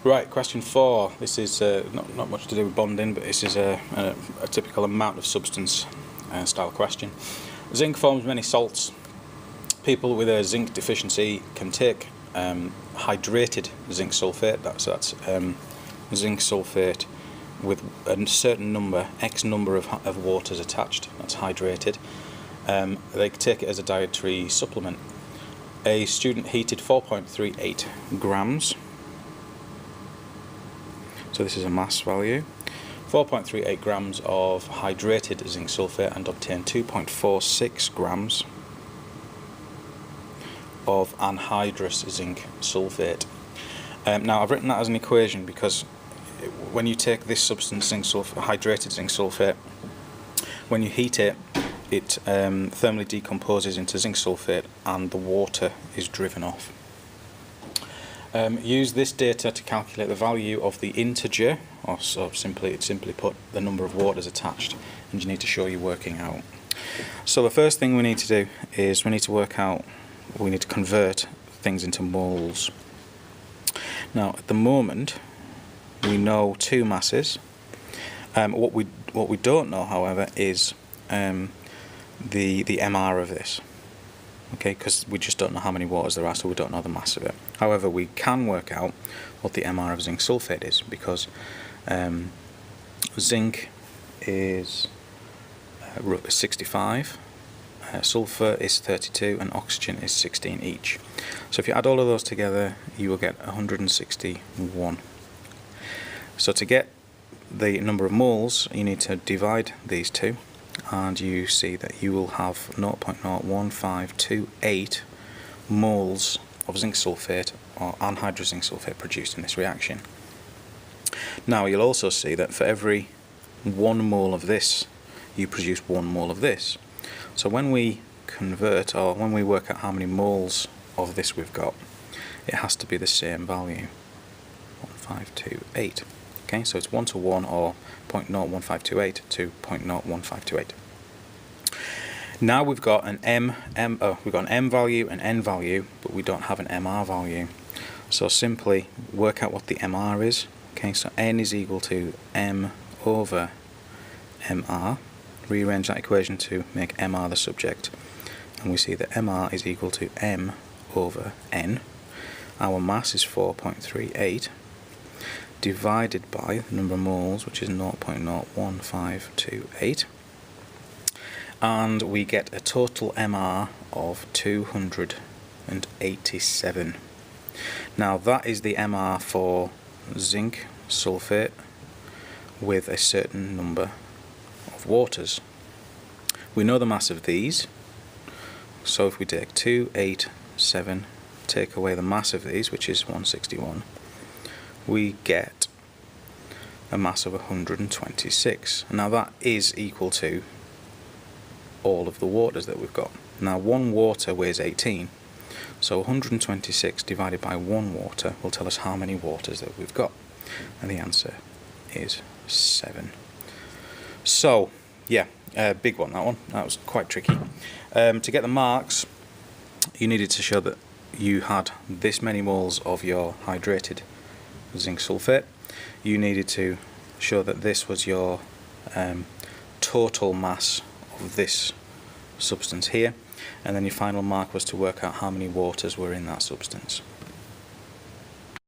Right, question 4. This is not much to do with bonding, but this is a typical amount of substance style question. Zinc forms many salts. People with a zinc deficiency can take hydrated zinc sulfate. That's zinc sulfate with a certain number, X number of waters attached. That's hydrated. They take it as a dietary supplement. A student heated 4.38 grams. So this is a mass value. 4.38 grams of hydrated zinc sulfate and obtained 2.46 grams of anhydrous zinc sulfate. Now I've written that as an equation because when you take this substance, zinc sulfate, hydrated zinc sulfate, when you heat it, it thermally decomposes into zinc sulfate and the water is driven off. Use this data to calculate the value of the integer, or so simply put, the number of waters attached, and you need to show you're working out. So the first thing we need to do is we need to convert things into moles. Now at the moment we know two masses. What we don't know, however, is the MR of this. Okay, because we just don't know how many waters there are, so we don't know the mass of it. However, we can work out what the MR of zinc sulfate is, because zinc is 65, sulfur is 32, and oxygen is 16 each. So if you add all of those together, you will get 161. So to get the number of moles, you need to divide these two, and you see that you will have 0.01528 moles of zinc sulfate or anhydrous zinc sulfate produced in this reaction. Now you'll also see that for every 1 mole of this, you produce 1 mole of this. So when we convert, or when we work out how many moles of this we've got, it has to be the same value, 1528. Okay, so it's 1 to 1, or 0.01528 to 0.01528. Now we've got an M value, an N value, but we don't have an MR value. So simply work out what the MR is. Okay, so N is equal to M over MR. Rearrange that equation to make MR the subject, and we see that MR is equal to M over N. Our mass is 4.38. divided by the number of moles, which is 0.01528, and we get a total MR of 287. Now that is the MR for zinc sulfate with a certain number of waters. We know the mass of these, so if we take 287, take away the mass of these, which is 161, we get a mass of 126. Now that is equal to all of the waters that we've got. Now 1 water weighs 18, so 126 divided by 1 water will tell us how many waters that we've got, and the answer is 7. So yeah, big one, that was quite tricky. To get the marks, you needed to show that you had this many moles of your hydrated zinc sulfate. You needed to show that this was your total mass of this substance here, and then your final mark was to work out how many waters were in that substance.